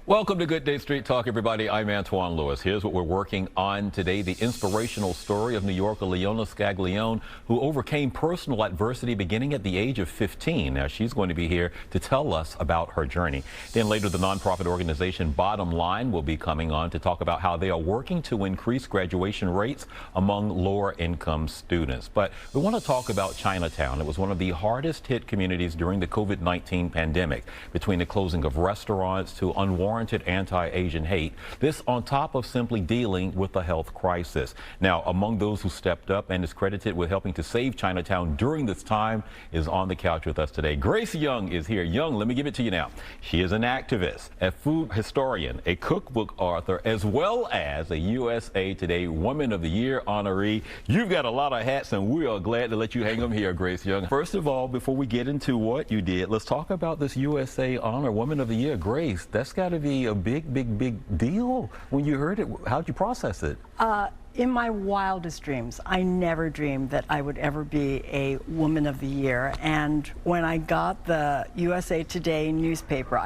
Welcome to Good Day Street Talk, everybody. I'm Antwan Lewis. Here's what we're working on today, the inspirational story of New Yorker Leona Ghiglione, who overcame personal adversity beginning at the age of 15. Now, she's going to be here to tell us about her journey. Then later, the nonprofit organization Bottom Line will be coming on to talk about how they are working to increase graduation rates among lower income students. But we want to talk about Chinatown. It was one of the hardest hit communities during the COVID-19 pandemic, between the closing of restaurants to unwarranted anti-Asian hate. This on top of simply dealing with the health crisis. Now, among those who stepped up and is credited with helping to save Chinatown during this time is on the couch with us today. Grace Young is here. Young, let me give it to you now. She is an activist, a food historian, a cookbook author, as well as a USA Today Woman of the Year honoree. You've got a lot of hats, and we are glad to let you hang them here, Grace Young. First of all, before we get into what you did, let's talk about this USA Honor Woman of the Year. Grace, that's got to be a big deal. When you heard it, how'd you process it? In my wildest dreams, I never dreamed that I would ever be a Woman of the Year. And when I got the USA Today newspaper,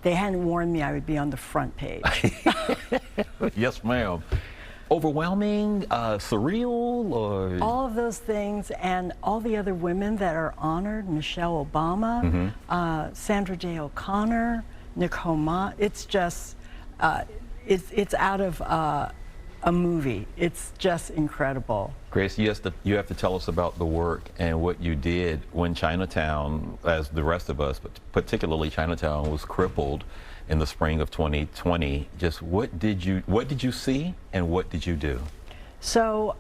they hadn't warned me I would be on the front page. Yes, ma'am. Overwhelming, surreal, or? All of those things, and all the other women that are honored, Michelle Obama, Sandra Day O'Connor, Nicole Ma. It's just, it's out of a movie. It's just incredible. Grace, you have to tell us about the work and what you did when Chinatown, as the rest of us, but particularly Chinatown, was crippled in the spring of 2020. Just what did you see and what did you do? So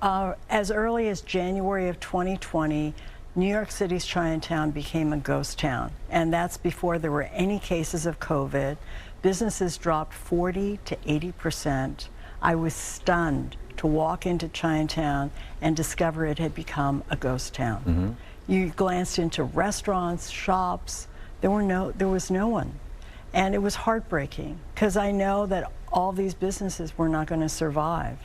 as early as January of 2020, New York City's Chinatown became a ghost town, and that's before there were any cases of COVID. Businesses dropped 40 to 80%. I was stunned to walk into Chinatown and discover it had become a ghost town. You glanced into restaurants, shops, there was no one. And it was heartbreaking, because I know that all these businesses were not going to survive.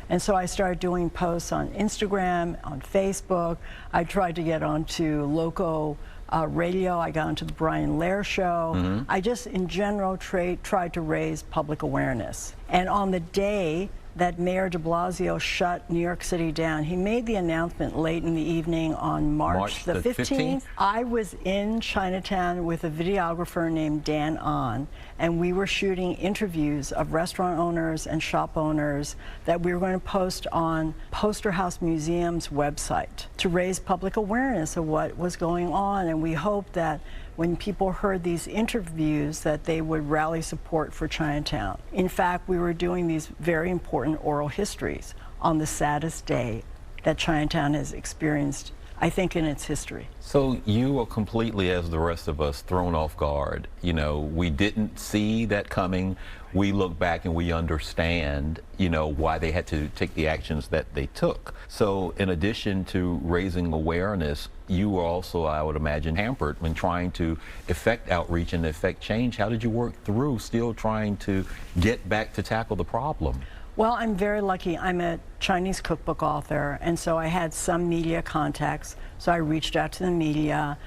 And so I started doing posts on Instagram, on Facebook. I tried to get onto local radio. I got onto the Brian Lair show. I just, in general, tried to raise public awareness. And on the day that Mayor de Blasio shut New York City down, he made the announcement late in the evening on March the 15th. I was in Chinatown with a videographer named Dan Ahn, and we were shooting interviews of restaurant owners and shop owners that we were going to post on Poster House Museum's website to raise public awareness of what was going on. And we hoped that when people heard these interviews that they would rally support for Chinatown. In fact, we were doing these very important oral histories on the saddest day that Chinatown has experienced, I think, in its history. So you were completely, as the rest of us, thrown off guard. You know, we didn't see that coming. We look back and we understand, you know, why they had to take the actions that they took. So in addition to raising awareness, you were also, I would imagine, hampered when trying to effect outreach and effect change. How did you work through still trying to get back to tackle the problem? Well, I'm very lucky. I'm a Chinese cookbook author, and so I had some media contacts, so I reached out to the media.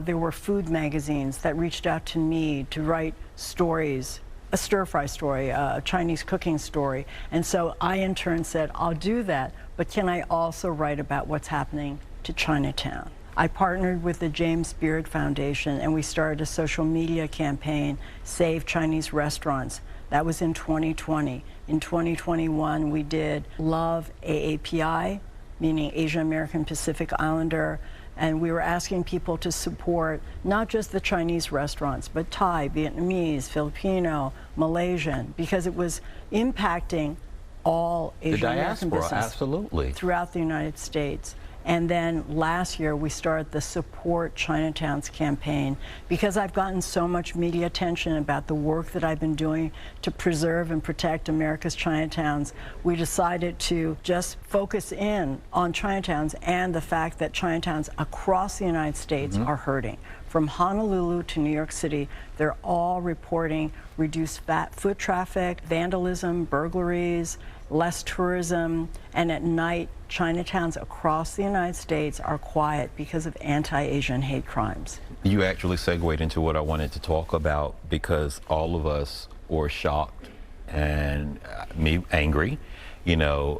There were food magazines that reached out to me to write stories, a stir-fry story, a Chinese cooking story, and so I in turn said, I'll do that, but can I also write about what's happening to Chinatown? I partnered with the James Beard Foundation, and we started a social media campaign, Save Chinese Restaurants. That was in 2020. In 2021, we did Love AAPI, meaning Asian American Pacific Islander, and we were asking people to support not just the Chinese restaurants, but Thai, Vietnamese, Filipino, Malaysian, because it was impacting all Asian American businesses throughout the United States. And then last year, we started the Support Chinatowns campaign. Because I've gotten so much media attention about the work that I've been doing to preserve and protect America's Chinatowns, we decided to just focus in on Chinatowns and the fact that Chinatowns across the United States are hurting. From Honolulu to New York City, they're all reporting reduced foot traffic, vandalism, burglaries, less tourism, and at night, Chinatowns across the United States are quiet because of anti-Asian hate crimes. You actually segued into what I wanted to talk about, because all of us were shocked and me angry,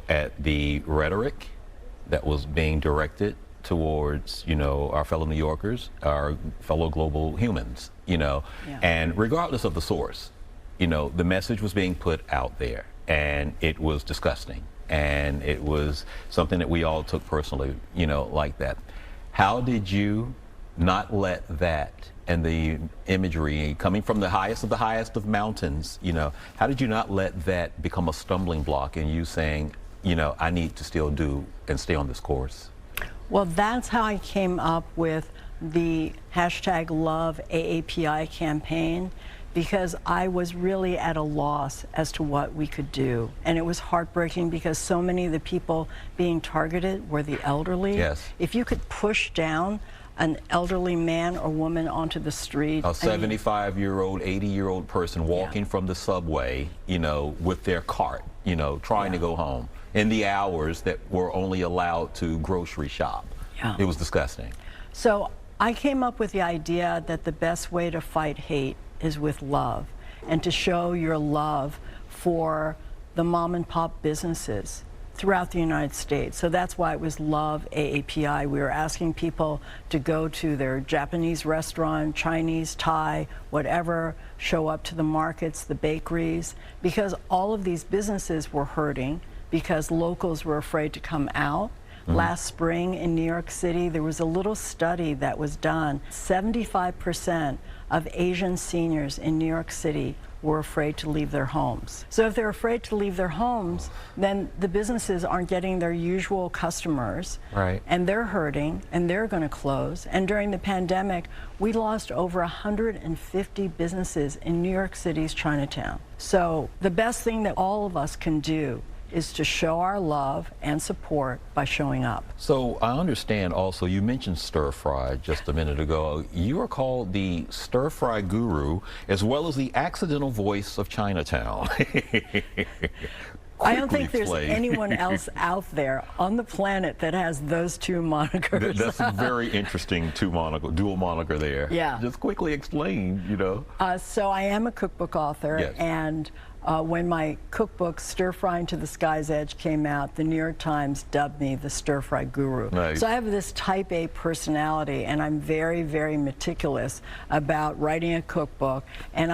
at the rhetoric that was being directed towards, our fellow New Yorkers, our fellow global humans, and regardless of the source, the message was being put out there, and it was disgusting, and it was something that we all took personally, like that. How did you not let that and the imagery coming from the highest of mountains, how did you not let that become a stumbling block in you saying, I need to still do and stay on this course? Well, that's how I came up with the hashtag Love AAPI campaign, because I was really at a loss as to what we could do. And it was heartbreaking because so many of the people being targeted were the elderly. Yes. If you could push down an elderly man or woman onto the street. A 75-year-old, 80-year-old person walking from the subway, with their cart, trying to go home in the hours that were only allowed to grocery shop. It was disgusting. So I came up with the idea that the best way to fight hate is with love, and to show your love for the mom and pop businesses throughout the United States. So that's why it was Love AAPI. We were asking people to go to their Japanese restaurant, Chinese, Thai, whatever, show up to the markets, the bakeries, because all of these businesses were hurting because locals were afraid to come out. Last spring in New York City, there was a little study that was done. 75% of Asian seniors in New York City were afraid to leave their homes. So if they're afraid to leave their homes, then the businesses aren't getting their usual customers, and they're hurting, and they're going to close. And during the pandemic, we lost over 150 businesses in New York City's Chinatown. So the best thing that all of us can do is to show our love and support by showing up. So I understand also, you mentioned stir fry just a minute ago. You are called the stir fry guru as well as the accidental voice of Chinatown. I don't think there's anyone else out there on the planet that has those two monikers. That's a very interesting dual moniker there. Yeah. Just quickly explain, So I am a cookbook author, yes. And when my cookbook, Stir Frying to the Sky's Edge, came out, the New York Times dubbed me the Stir Fry Guru. Nice. So I have this type A personality, and I'm very, very meticulous about writing a cookbook, and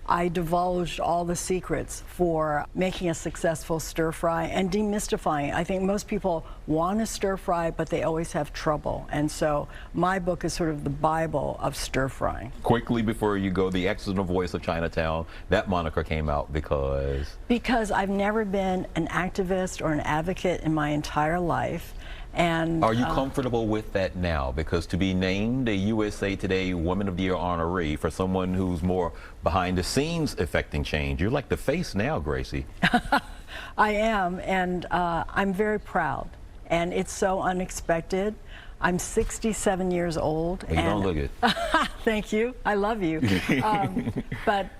I divulged all the secrets for making a successful stir fry and demystifying. I think most people want to stir fry, but they always have trouble. And so my book is sort of the Bible of stir frying. Quickly before you go, the accidental voice of Chinatown, that moniker came out because? Because I've never been an activist or an advocate in my entire life. And are you comfortable with that now? Because to be named a USA Today Woman of the Year honoree for someone who's more behind the scenes affecting change, you're like the face now, Gracie. I am, and I'm very proud. And it's so unexpected. I'm 67 years old. You don't look it. Thank you. I love you. But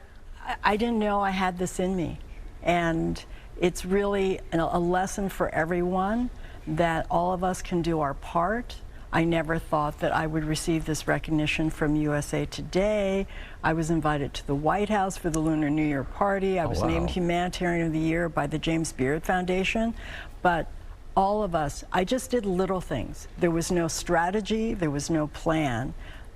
I didn't know I had this in me. And it's really a lesson for everyone that all of us can do our part. I never thought that I would receive this recognition from USA Today. I was invited to the White House for the Lunar New Year party. I was named Humanitarian of the Year by the James Beard Foundation. But all of us, I just did little things. There was no strategy, there was no plan,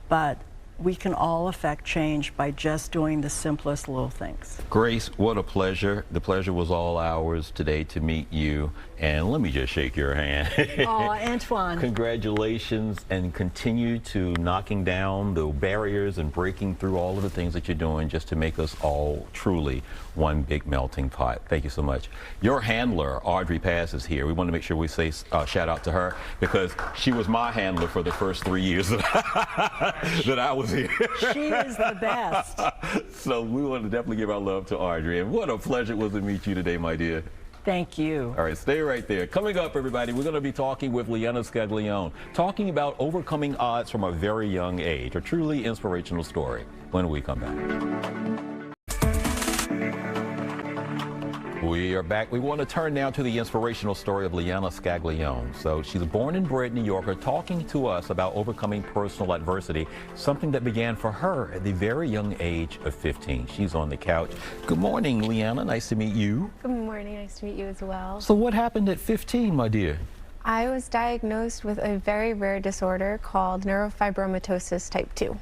but we can all affect change by just doing the simplest little things. Grace, what a pleasure. The pleasure was all ours today to meet you. And let me just shake your hand. Oh, Antwan. Congratulations, and continue to knocking down the barriers and breaking through all of the things that you're doing just to make us all truly one big melting pot. Thank you so much. Your handler, Audrey Pass, is here. We want to make sure we say shout out to her because she was my handler for the first 3 years that I was here. She is the best. So we want to definitely give our love to Audrey. And what a pleasure it was to meet you today, my dear. Thank you. All right, stay right there. Coming up, everybody, we're going to be talking with Leona Ghiglione, talking about overcoming odds from a very young age, a truly inspirational story when we come back. We are back. We want to turn now to the inspirational story of Leona Scaglione. So she's a born and bred New Yorker talking to us about overcoming personal adversity, something that began for her at the very young age of 15. She's on the couch. Good morning, Leona. Nice to meet you. Good morning. Nice to meet you as well. So what happened at 15, my dear? I was diagnosed with a very rare disorder called neurofibromatosis type 2.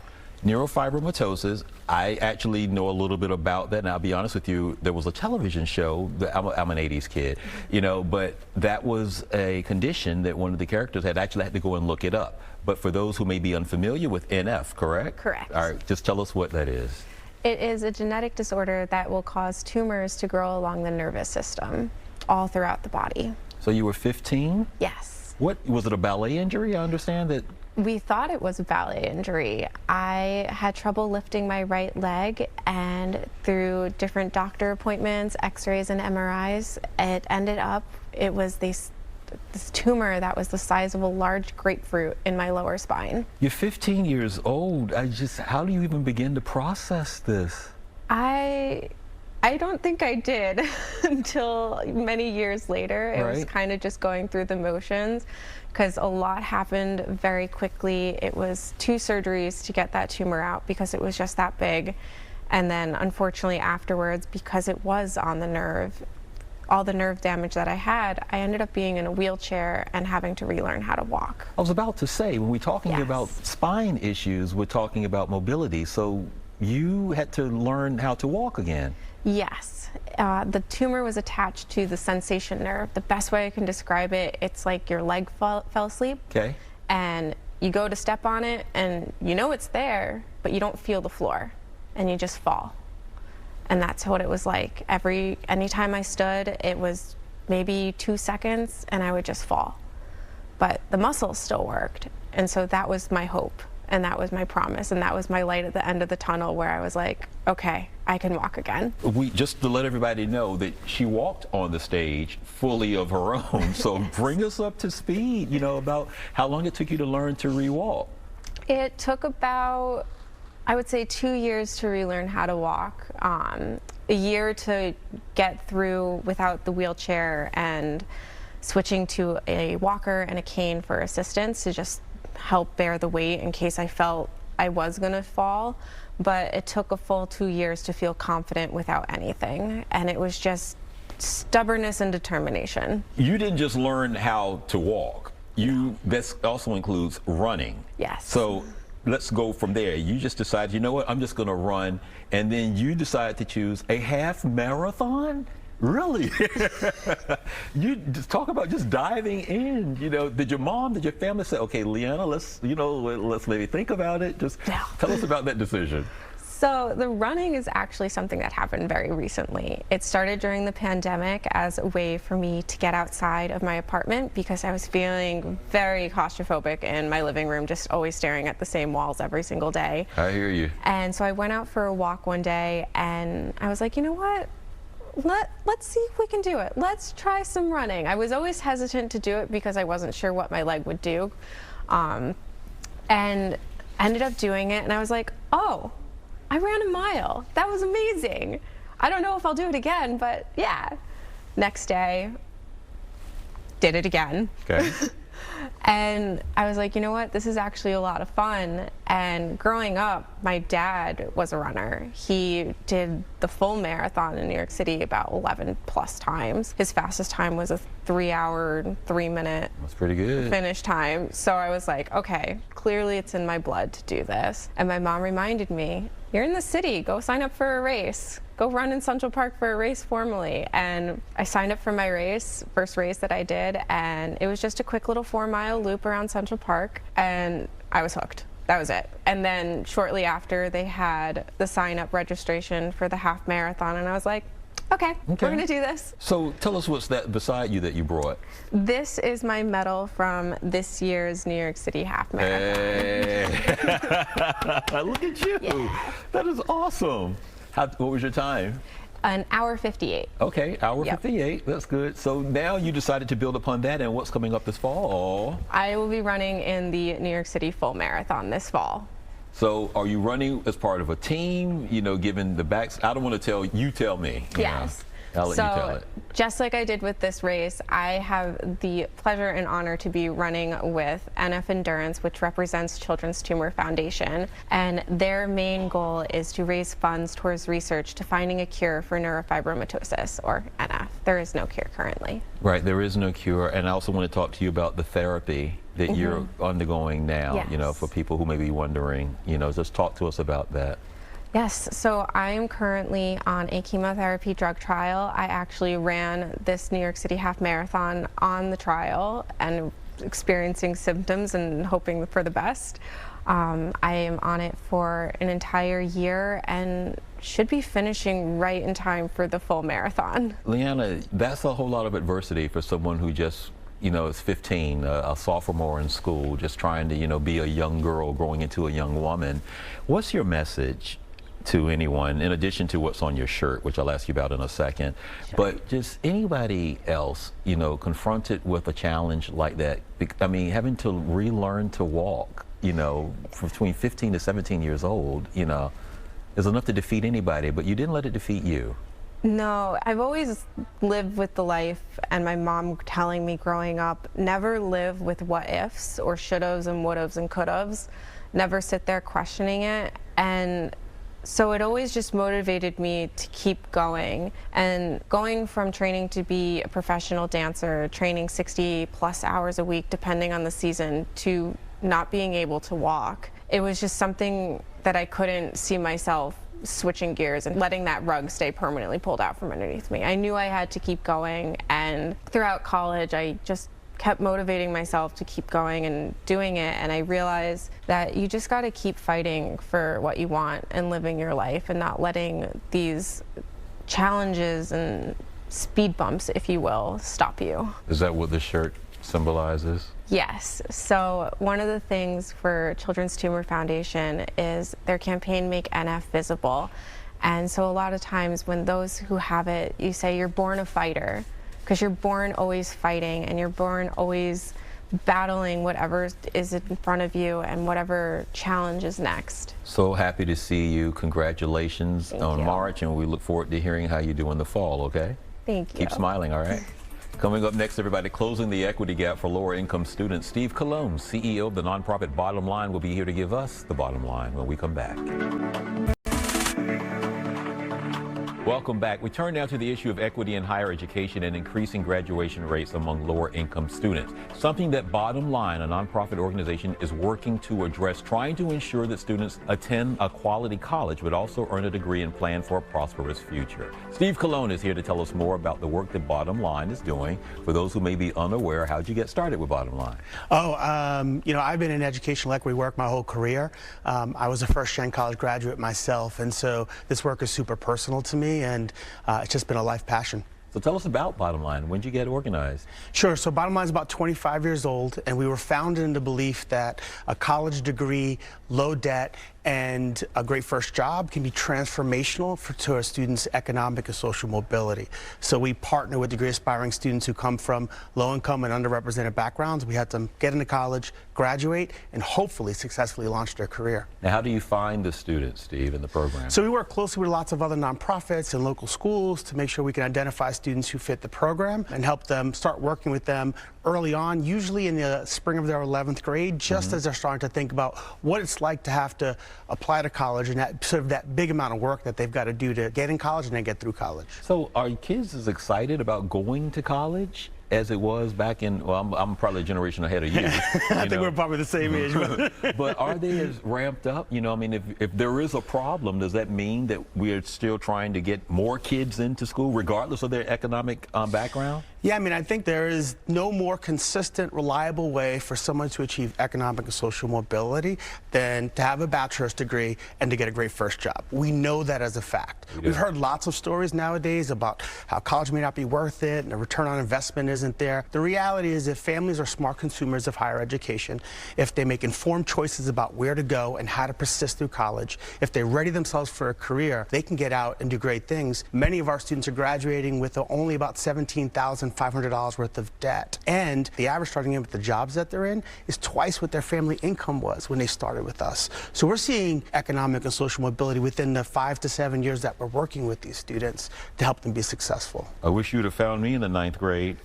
Neurofibromatosis. I actually know a little bit about that, and I'll be honest with you, there was a television show, I'm an 80s kid, you know, but that was a condition that one of the characters had to go and look it up. But for those who may be unfamiliar with NF, correct? Correct. All right, just tell us what that is. It is a genetic disorder that will cause tumors to grow along the nervous system all throughout the body. So you were 15? Yes. What, was it a ballet injury? I understand that. We thought it was a ballet injury. I had trouble lifting my right leg, and through different doctor appointments, x-rays and MRIs, it was this tumor that was the size of a large grapefruit in my lower spine. You're 15 years old. How do you even begin to process this? I don't think I did until many years later. It was kind of just going through the motions, because a lot happened very quickly. It was 2 surgeries to get that tumor out because it was just that big. And then unfortunately afterwards, because it was on the nerve, all the nerve damage that I had, I ended up being in a wheelchair and having to relearn how to walk. I was about to say, when we're talking about spine issues, we're talking about mobility. So you had to learn how to walk again. Yes. The tumor was attached to the sensation nerve. The best way I can describe it, it's like your leg fell asleep. Okay. And you go to step on it, and you know it's there, but you don't feel the floor, and you just fall. And that's what it was like. Anytime I stood, it was maybe 2 seconds, and I would just fall. But the muscles still worked, and so that was my hope. And that was my promise, and that was my light at the end of the tunnel, where I was like, okay, I can walk again. Just to let everybody know that she walked on the stage fully of her own. So bring us up to speed, you know, about how long it took you to learn to re-walk. It took about, I would say, 2 years to relearn how to walk. A year to get through without the wheelchair, and switching to a walker and a cane for assistance to just help bear the weight in case I felt I was gonna fall. But it took a full 2 years to feel confident without anything, and it was just stubbornness and determination. You didn't just learn how to walk. This also includes running. Yes. So let's go from there. You just decided, you know what, I'm just gonna run, and then you decided to choose a half marathon? Really? You just talk about just diving in, you know. Did your family say, okay, Leona, let's maybe think about it? Just tell us about that decision. So the running is actually something that happened very recently. It started during the pandemic as a way for me to get outside of my apartment, because I was feeling very claustrophobic in my living room, just always staring at the same walls every single day. I hear you. And so I went out for a walk one day, and I was like, you know what? Let's see if we can do it. Let's try some running. I was always hesitant to do it because I wasn't sure what my leg would do. And ended up doing it, and I was like, oh, I ran a mile. That was amazing. I don't know if I'll do it again, but yeah. Next day, did it again. Okay. And I was like, you know what, this is actually a lot of fun. And growing up, my dad was a runner. He did the full marathon in New York City about 11+ times. His fastest time was a 3-hour, 3-minute That's pretty good. finish time. So I was like, okay, clearly it's in my blood to do this. And my mom reminded me, you're in the city, go sign up for a race. Go run in Central Park for a race formally. And I signed up for my first race that I did, and it was just a quick little 4-mile loop around Central Park, and I was hooked. That was it. And then shortly after, they had the sign-up registration for the half marathon, and I was like, okay, we're gonna do this. So tell us what's that beside you that you brought. This is my medal from this year's New York City half marathon. Hey. Look at you. Yeah. That is awesome. What was your time? An hour 58. Okay, hour 58. That's good. So now you decided to build upon that, and what's coming up this fall? I will be running in the New York City full marathon this fall. So are you running as part of a team, you know, given the backs? I don't want to tell you, tell me. Yes. I'll let you tell it. Just like I did with this race, I have the pleasure and honor to be running with NF Endurance, which represents Children's Tumor Foundation, and their main goal is to raise funds towards research to finding a cure for neurofibromatosis, or NF. There is no cure currently. Right, there is no cure, and I also want to talk to you about the therapy that you're undergoing now, Yes. you know, for people who may be wondering, you know, just talk to us about that. Yes, so I am currently on a chemotherapy drug trial. I actually ran this New York City half marathon on the trial and experiencing symptoms and hoping for the best. I am on it for an entire year and should be finishing right in time for the full marathon. Leona, that's a whole lot of adversity for someone who just, you know, is 15, a sophomore in school, just trying to, you know, be a young girl growing into a young woman. What's your message to anyone, in addition to what's on your shirt, which I'll ask you about in a second, Sure. but just anybody else, you know, confronted with a challenge like that? I mean, having to relearn to walk, you know, from between 15 to 17 years old, you know, is enough to defeat anybody, but you didn't let it defeat you. No, I've always lived with the life, and my mom telling me growing up, never live with what ifs or should-haves and would-haves and could-haves. Never sit there questioning it. And so it always just motivated me to keep going. And going from training to be a professional dancer, training 60+ hours a week, depending on the season, to not being able to walk, it was just something that I couldn't see myself switching gears and letting that rug stay permanently pulled out from underneath me. I knew I had to keep going, and throughout college I just kept motivating myself to keep going and doing it, and I realized that you just got to keep fighting for what you want and living your life and not letting these challenges and speed bumps, if you will, stop you. Is that what the shirt symbolizes? Yes. So one of the things for Children's Tumor Foundation is their campaign, Make NF Visible. And so a lot of times when those who have it, you say you're born a fighter, because you're born always fighting and you're born always battling whatever is in front of you and whatever challenge is next. So happy to see you. Congratulations on you. March, and we look forward to hearing how you do in the fall, okay? Thank you. Keep smiling, all right? Coming up next, everybody, closing the equity gap for lower income students. Steve Cologne, CEO of the nonprofit Bottom Line, will be here to give us the bottom line when we come back. Welcome back. We turn now to the issue of equity in higher education and increasing graduation rates among lower income students. Something that Bottom Line, a nonprofit organization, is working to address, trying to ensure that students attend a quality college but also earn a degree and plan for a prosperous future. Steve Cologne is here to tell us more about the work that Bottom Line is doing. For those who may be unaware, how'd you get started with Bottom Line? You know, I've been in educational equity work my whole career. I was a first-gen college graduate myself, and so this work is super personal to me, and it's just been a life passion. So tell us about Bottom Line. When did you get organized? Sure. So Bottom Line is about 25 years old, and we were founded in the belief that a college degree, low debt, and a great first job can be transformational to our students' economic and social mobility. So we partner with degree aspiring students who come from low income and underrepresented backgrounds. We had them get into college, graduate, and hopefully successfully launch their career. Now, how do you find the students, Steve, in the program? So we work closely with lots of other nonprofits and local schools to make sure we can identify students who fit the program and help them start working with them early on, usually in the spring of their 11th grade, just as they're starting to think about what it's like to have to apply to college and that sort of that big amount of work that they've got to do to get in college and then get through college. So are kids as excited about going to college as it was back in, well, I'm probably a generation ahead of you. I think we're probably the same age. But are they as ramped up? You know, I mean, if there is a problem, does that mean that we're still trying to get more kids into school, regardless of their economic background? Yeah, I mean, I think there is no more consistent, reliable way for someone to achieve economic and social mobility than to have a bachelor's degree and to get a great first job. We know that as a fact. We've heard lots of stories nowadays about how college may not be worth it and the return on investment isn't there. The reality is if families are smart consumers of higher education, if they make informed choices about where to go and how to persist through college, if they ready themselves for a career, they can get out and do great things. Many of our students are graduating with only about $17,500 $500 worth of debt. And the average starting in with the jobs that they're in is twice what their family income was when they started with us. So we're seeing economic and social mobility within the 5 to 7 years that we're working with these students to help them be successful. I wish you'd have found me in the 9th grade.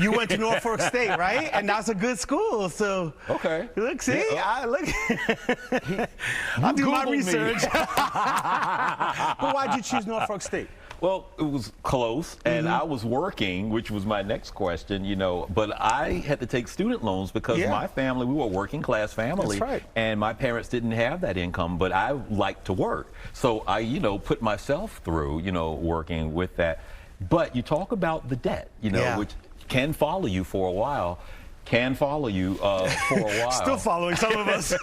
You went to Norfolk State, right? And that's a good school. So okay. Look, see, look. I'll do my research. But why'd you choose Norfolk State? Well, it was close, and I was working, which was my next question, you know, but I had to take student loans because my family, we were a working class family. That's right. And my parents didn't have that income, but I liked to work. So I, you know, put myself through, you know, working with that. But you talk about the debt, you know, which can follow you for a while. Can follow you for a while. Still following some of us.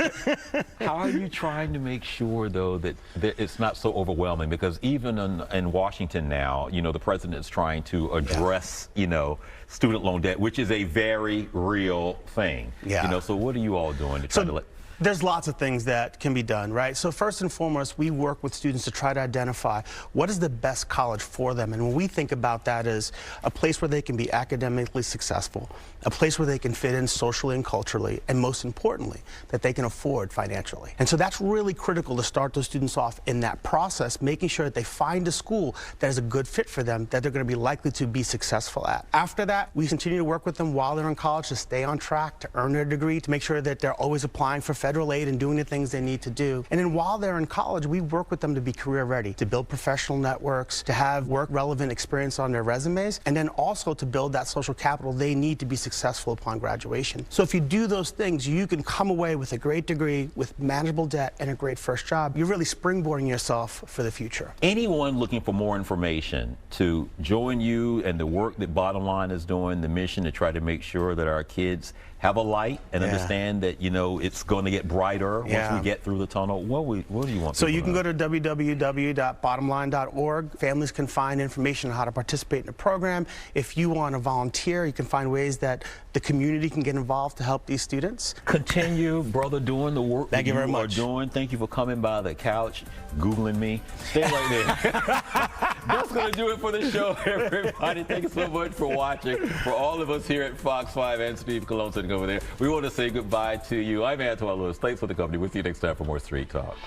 How are you trying to make sure, though, that it's not so overwhelming? Because even in Washington now, you know, the president is trying to address, you know, student loan debt, which is a very real thing. You know, so what are you all doing to try to let... There's lots of things that can be done, right? So first and foremost, we work with students to try to identify what is the best college for them. And when we think about that as a place where they can be academically successful, a place where they can fit in socially and culturally, and most importantly, that they can afford financially. And so that's really critical to start those students off in that process, making sure that they find a school that is a good fit for them, that they're going to be likely to be successful at. After that, we continue to work with them while they're in college to stay on track, to earn their degree, to make sure that they're always applying for federal aid and doing the things they need to do. And then while they're in college, we work with them to be career ready, to build professional networks, to have work relevant experience on their resumes, and then also to build that social capital they need to be successful upon graduation. So if you do those things, you can come away with a great degree, with manageable debt, and a great first job. You're really springboarding yourself for the future. Anyone looking for more information to join you and the work that Bottom Line is doing, the mission to try to make sure that our kids have a light and understand that, you know, it's going to get brighter once we get through the tunnel. What do you want? So you can go to www.bottomline.org. Families can find information on how to participate in the program. If you want to volunteer, you can find ways that the community can get involved to help these students. Continue, brother, doing the work that you are doing. Thank you for coming by the couch, Googling me. Stay right there. That's going to do it for the show, everybody. Thank you so much for watching. For all of us here at Fox 5 and Steve Cologne sitting over there, we want to say goodbye to you. I'm Antwan Lewis. Thanks for the company. We'll see you next time for more Street Talk.